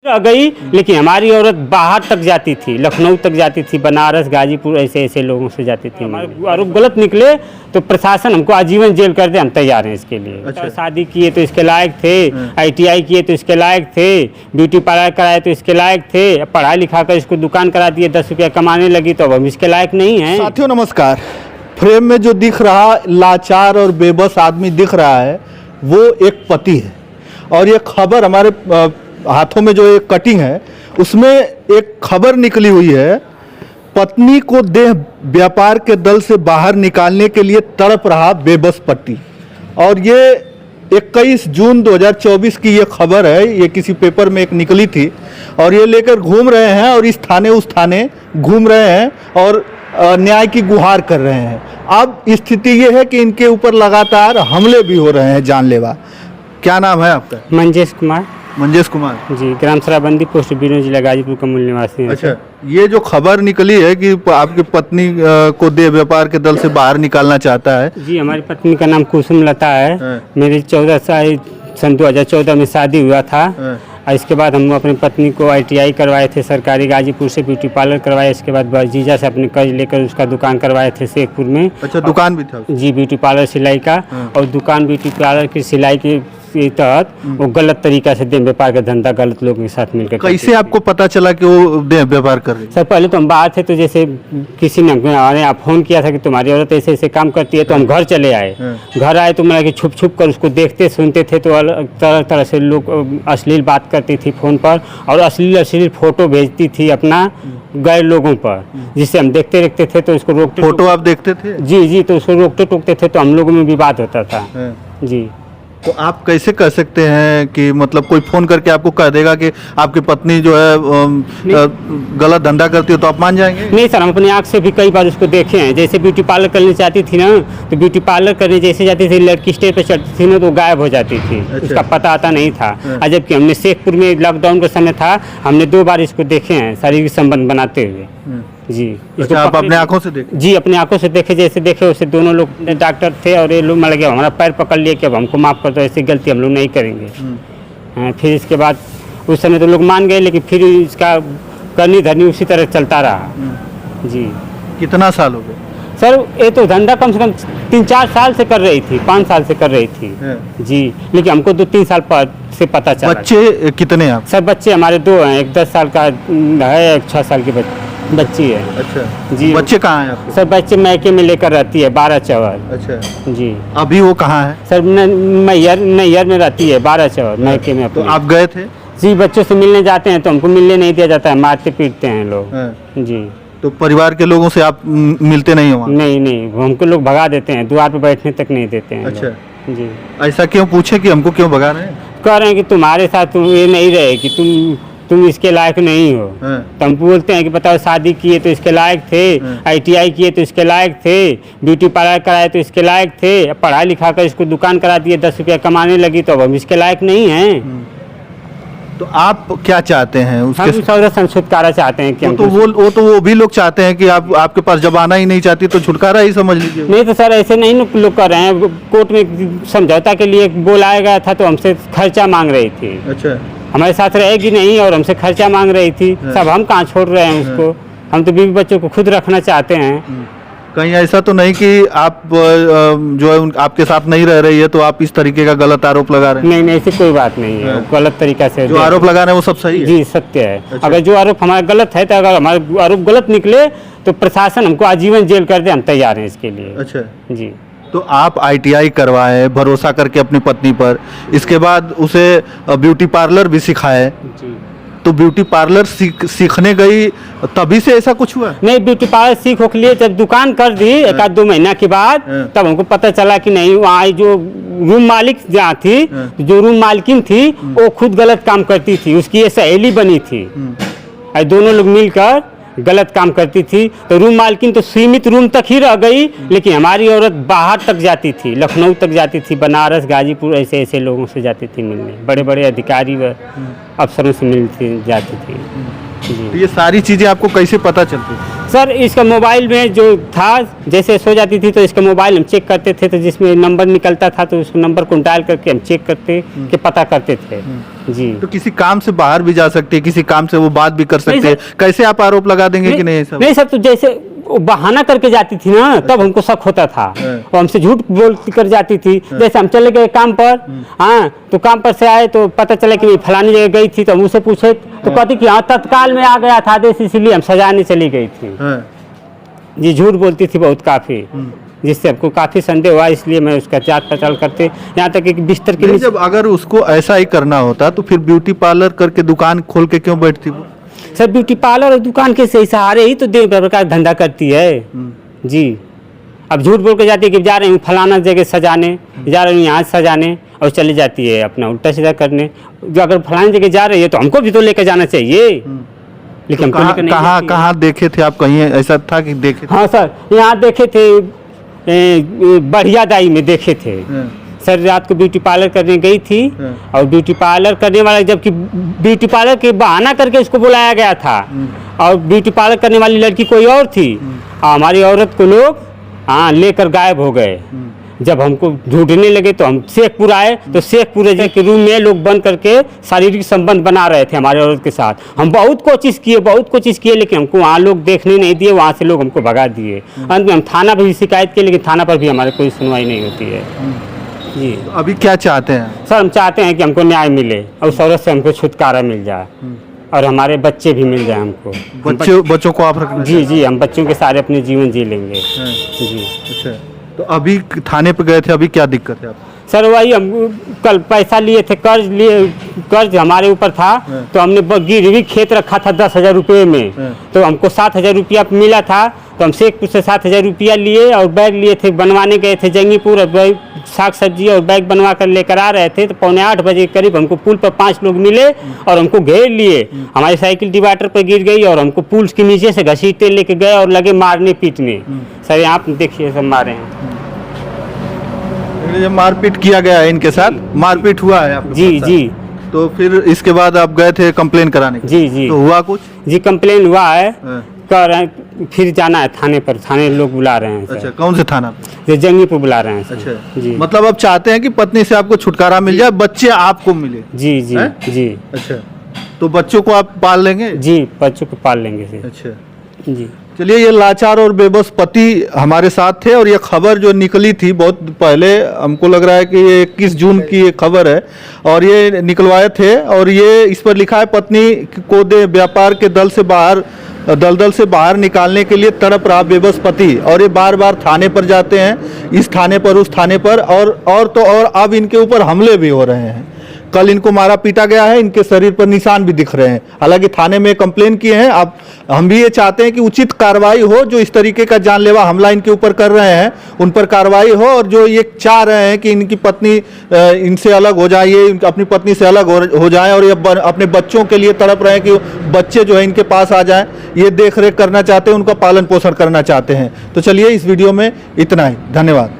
रह गई, लेकिन हमारी औरत बाहर तक जाती थी, लखनऊ तक जाती थी, बनारस, गाजीपुर, ऐसे ऐसे लोगों से जाती थी। हमारे आरोप गलत निकले तो प्रशासन हमको आजीवन जेल कर दे, हम तैयार हैं इसके लिए। अच्छा। शादी किए तो इसके लायक थे, ITI किए तो इसके लायक थे, ब्यूटी पार्लर कराए तो इसके लायक थे, पढ़ा लिखा कर इसको दुकान करा दिए, 10 रुपया कमाने लगी तो अब हम इसके लायक नहीं हैं। साथियों नमस्कार। फ्रेम में जो दिख रहा लाचार और बेबस आदमी दिख रहा है वो एक पति है, और ये खबर हमारे हाथों में जो एक कटिंग है उसमें एक खबर निकली हुई है, पत्नी को देह व्यापार के दल से बाहर निकालने के लिए तड़प रहा बेबस पति। और ये 21 जून 2024 की ये खबर है, ये किसी पेपर में एक निकली थी और ये लेकर घूम रहे हैं और इस थाने उस थाने घूम रहे हैं और न्याय की गुहार कर रहे हैं। अब स्थिति ये है कि इनके ऊपर लगातार हमले भी हो रहे हैं जानलेवा। क्या नाम है आपका? मंजेश कुमार। मंजेश कुमार जी, ग्राम सराबंदी, पोस्ट बीनो, जिला गाजीपुर का मूल निवासी है। अच्छा, ये जो खबर निकली है कि आपकी पत्नी को देह व्यापार के दल से बाहर निकालना चाहता है। जी, हमारी पत्नी का नाम कुसुम लता है। मेरी 14 साल सन 2014 में शादी हुआ था। और इसके बाद हम अपनी पत्नी को ITI करवाए थे सरकारी, गाजीपुर से ब्यूटी पार्लर करवाए। इसके बाद जीजा से अपने कर्ज लेकर उसका दुकान करवाए थे शेखपुर में। अच्छा, दुकान भी था? जी, ब्यूटी पार्लर सिलाई का। और दुकान ब्यूटी पार्लर की सिलाई के तहत वो गलत तरीका से देह व्यापार का धंधा गलत लोगों के साथ मिलकर। कैसे आपको पता चला कि वो देह व्यापार कर रही है? सर, पहले तो हम बाहर थे तो जैसे किसी ने हमें फोन किया था कि तुम्हारी औरत ऐसे ऐसे काम करती है, तो हम घर चले आए। घर आए तो मतलब कि छुप छुप कर उसको देखते सुनते थे, तो तरह तरह से लोग अश्लील बात करती थी फ़ोन पर और अश्लील फोटो भेजती थी अपना गैर लोगों पर, जिससे हम देखते रखते थे। तो उसको रोकते, फोटो आप देखते थे? जी, तो उसको रोकते टोकते थे तो हम लोगों में विवाद होता था। जी, तो आप कैसे कह सकते हैं कि मतलब कोई फोन करके आपको कह देगा कि आपकी पत्नी जो है गलत धंधा करती है, तो आप मान जाएंगे? नहीं सर, हम अपनी आँख से भी कई बार उसको देखे हैं। जैसे ब्यूटी पार्लर करने चाहती थी ना, तो ब्यूटी पार्लर करने जैसे जाती थी, लड़की स्टेज पे चढ़ती थी ना तो गायब हो जाती थी। अच्छा। उसका पता आता नहीं था। जबकि हमने शेखपुर में लॉकडाउन का समय था, हमने 2 बार इसको देखे हैं शारीरिक संबंध बनाते हुए। जी, अच्छा, आप अपने आंखों से देखे? जी, अपने आंखों से देखे। जैसे देखे वैसे दोनों लोग डॉक्टर थे और ये लोग मर गया, हमारा पैर पकड़ लिए कि अब हमको माफ़ कर दो, ऐसी गलती हम लोग नहीं करेंगे। फिर इसके बाद उस समय तो लोग मान गए, लेकिन फिर इसका करनी धरनी उसी तरह चलता रहा। जी। कितना साल हो गए? सर, ये तो धंधा कम से कम 3-4 साल से कर रही थी, 5 साल से कर रही थी। जी, लेकिन हमको 2-3 साल से पता चला। बच्चे कितने हैं आप? सर, बच्चे हमारे 2 हैं, एक 10 साल का है, एक 6 साल की बच्ची है। अच्छा जी। बच्चे कहाँ हैं आपके? सर, बच्चे मैके में लेकर रहती है, 12 चौर। अच्छा जी। अभी वो कहाँ है? सर, नैयर में रहती है, 12 चौर मैके में। तो आप गए थे? जी, बच्चों से मिलने जाते हैं तो हमको मिलने नहीं दिया जाता है, मारते पीटते हैं लोग। जी। तो परिवार के लोगों से आप मिलते नहीं हो? नहीं, हमको लोग भगा देते हैं, द्वार पे बैठने तक नहीं देते हैं। अच्छा जी। ऐसा क्यों पूछे कि हमको क्यों भगा रहे हैं? कह रहे हैं कि तुम्हारे साथ ये नहीं रहे कि तुम इसके लायक नहीं हो। तो हम बोलते हैं कि बताओ, शादी किए तो इसके लायक थे, ITI किए तो इसके लायक थे, ब्यूटी पार्लर कराए तो इसके लायक थे, पढ़ा लिखा कर इसको दुकान करा दिए, 10 रुपया कमाने लगी तो अब हम इसके लायक नहीं हैं। तो आप क्या चाहते हैं उसके? हम सौदा छुटकारा चाहते हैं कि वो भी लोग चाहते हैं कि आपके पास जब आना ही नहीं चाहती तो छुटकारा ही समझ लीजिए। नहीं तो सर, ऐसे नहीं लोग कर रहे हैं। कोर्ट में समझौता के लिए बुलाया गया था तो हमसे खर्चा मांग रही थी। अच्छा। हमारे साथ रहेगी नहीं और हमसे खर्चा मांग रही थी। सब हम कहाँ छोड़ रहे हैं उसको, हम तो बीवी बच्चों को खुद रखना चाहते हैं। कहीं ऐसा तो नहीं कि आप जो है आपके साथ नहीं रह रही है तो आप इस तरीके का गलत आरोप लगा रहे हैं? नहीं, ऐसी कोई बात नहीं है। गलत तरीका से जो आरोप लगा रहे हैं वो सब सही है? जी, सत्य है। अच्छा। अगर जो आरोप हमारा गलत है, तो अगर हमारे आरोप गलत निकले तो प्रशासन हमको आजीवन जेल कर दे, हम तैयार हैं इसके लिए। अच्छा जी। तो आप ITI करवाए भरोसा करके अपनी पत्नी पर, इसके बाद उसे ब्यूटी पार्लर भी सिखाए। तो ब्यूटी पार्लर सीखने गई तभी से ऐसा कुछ हुआ? नहीं, ब्यूटी पार्लर सीख के लिए जब दुकान कर दी 1-2 महीना के बाद, तब हमको पता चला कि नहीं, वहाँ जो रूम मालिक जहाँ थी, जो रूम मालकिन थी, वो खुद गलत काम करती थी। उसकी ये सहेली बनी थी, दोनों लोग मिलकर गलत काम करती थी। तो रूम मालकिन तो सीमित रूम तक ही रह गई, लेकिन हमारी औरत बाहर तक जाती थी, लखनऊ तक जाती थी, बनारस, गाजीपुर, ऐसे ऐसे लोगों से जाती थी मिलने, बड़े बड़े अधिकारी व अफसरों से मिलती जाती थी। ये सारी चीज़ें आपको कैसे पता चलती? सर इसका मोबाइल में जो था, जैसे सो जाती थी तो इसका मोबाइल हम चेक करते थे, तो जिसमें नंबर निकलता था तो उस नंबर को डायल करके हम चेक करते कि पता करते थे। जी। तो किसी काम से बाहर भी जा सकते हैं, किसी काम से वो बात भी कर सकते हैं, कैसे आप आरोप लगा देंगे कि नहीं सब? नहीं सर, तो जैसे वो बहाना करके जाती थी ना, तब हमको शक होता था। वो हमसे झूठ बोल कर जाती थी। जैसे हम चले गए काम पर, हाँ, तो काम पर से आए तो पता चला कि फलानी जगह गई थी, तो हम उससे पूछे तो कहती कि हाँ तत्काल में आ गया था आदेश, इसीलिए हम सजाने चली गई थी। जी, झूठ बोलती थी बहुत काफी, जिससे हमको काफी संदेह हुआ, इसलिए मैं उसका जांच पड़ताल करते, यहाँ तक कि बिस्तर के जब अगर उसको ऐसा ही करना होता तो फिर ब्यूटी पार्लर करके दुकान खोल के क्यों बैठती वो? सर ब्यूटी पार्लर और दुकान के सही सहारे ही तो दे प्रकार धंधा करती है। जी, अब झूठ बोल के जाती है कि जा रही हूँ फलाना जगह सजाने, जा रही हूँ यहाँ सजाने, और चली जाती है अपना उल्टा सीधा करने। जो अगर फलानी जगह जा रही है तो हमको भी तो लेकर जाना चाहिए, लेकिन हमको लेकर नहीं जाती है। कहाँ देखे थे आप? कहीं ऐसा था कि देखे थे? हाँ सर, यहाँ देखे थे, बढ़िया दाई में देखे थे। सर रात को ब्यूटी पार्लर करने गई थी, और ब्यूटी पार्लर करने वाला, जबकि ब्यूटी पार्लर के बहाना करके उसको बुलाया गया था, और ब्यूटी पार्लर करने वाली लड़की कोई और थी, और हमारी औरत को लोग लेकर गायब हो गए। जब हमको ढूंढने लगे तो हम शेखपुर आए, तो शेखपुर के रूम में लोग बंद करके शारीरिक संबंध बना रहे थे हमारे औरत के साथ। हम बहुत कोशिश किए, लेकिन हमको वहाँ लोग देखने नहीं दिए, वहाँ से लोग हमको भगा दिए। अंत में हम थाना पर भी शिकायत किए, लेकिन थाना पर भी हमारे कोई सुनवाई नहीं होती है। जी, तो अभी क्या चाहते हैं सर? हम चाहते हैं कि हमको न्याय मिले और उस औरत से हमको छुटकारा मिल जाए, और हमारे बच्चे भी मिल जाए हमको। बच्चों को आप रखना? जी, हम बच्चों के सारे अपने जीवन जी लेंगे। जी। अच्छा, तो अभी थाने पे गए थे, अभी क्या दिक्कत है आप? सर वही हम कल पैसा लिए थे, कर्ज हमारे ऊपर था, तो हमने गिरवी खेत रखा था 10,000 रुपये में, तो हमको 7,000 रुपया मिला था, तो हम शेखपुर से 7,000 रुपया लिए और बैग लिए थे, बनवाने गए थे जंगीपुर, साग सब्जी और बैग बनवा कर लेकर आ रहे थे, तो 7:45 बजे के करीब हमको पुल पर 5 लोग मिले और हमको घेर लिए। हमारी साइकिल डिवाइडर पर गिर गई और हमको पुल के नीचे से घसीटते लेके गए और लगे मारने पीटने। सर यहाँ देखिए सब मारे हैं। जब मारपीट किया गया है इनके साथ, मारपीट हुआ है आपके जी साथ? जी। तो फिर इसके बाद आप गए थे कंप्लेन कराने? जी। तो हुआ कुछ? जी, कंप्लेन हुआ है, कर रहे हैं, फिर जाना है थाने पर, थाने लोग बुला रहे हैं। अच्छा, कौन से थाना पे? जंगीपुर बुला रहे हैं सर। अच्छा जी, मतलब आप चाहते हैं कि पत्नी से आपको छुटकारा मिल जाए, बच्चे आपको मिले? जी। अच्छा, तो बच्चों को आप पाल लेंगे? जी, बच्चों को पाल लेंगे सर। अच्छा जी। चलिए, ये लाचार और बेबस पति हमारे साथ थे, और ये खबर जो निकली थी बहुत पहले, हमको लग रहा है कि ये 21 जून की ये खबर है, और ये निकलवाए थे, और ये इस पर लिखा है पत्नी को दे व्यापार के दलदल से बाहर निकालने के लिए तड़प रहा बेबस पति, और ये बार बार थाने पर जाते हैं, इस थाने पर उस थाने पर, और अब इनके ऊपर हमले भी हो रहे हैं। कल इनको मारा पीटा गया है, इनके शरीर पर निशान भी दिख रहे हैं, हालांकि थाने में कंप्लेन किए हैं। अब हम भी ये चाहते हैं कि उचित कार्रवाई हो, जो इस तरीके का जानलेवा हमला इनके ऊपर कर रहे हैं उन पर कार्रवाई हो, और जो ये चाह रहे हैं कि इनकी पत्नी इनसे अलग हो जाए, ये अपनी पत्नी से अलग हो जाए, और ये अपने बच्चों के लिए तड़प रहे हैं कि बच्चे जो है इनके पास आ जाएं, ये देख रेख करना चाहते हैं, उनका पालन पोषण करना चाहते हैं। तो चलिए, इस वीडियो में इतना ही, धन्यवाद।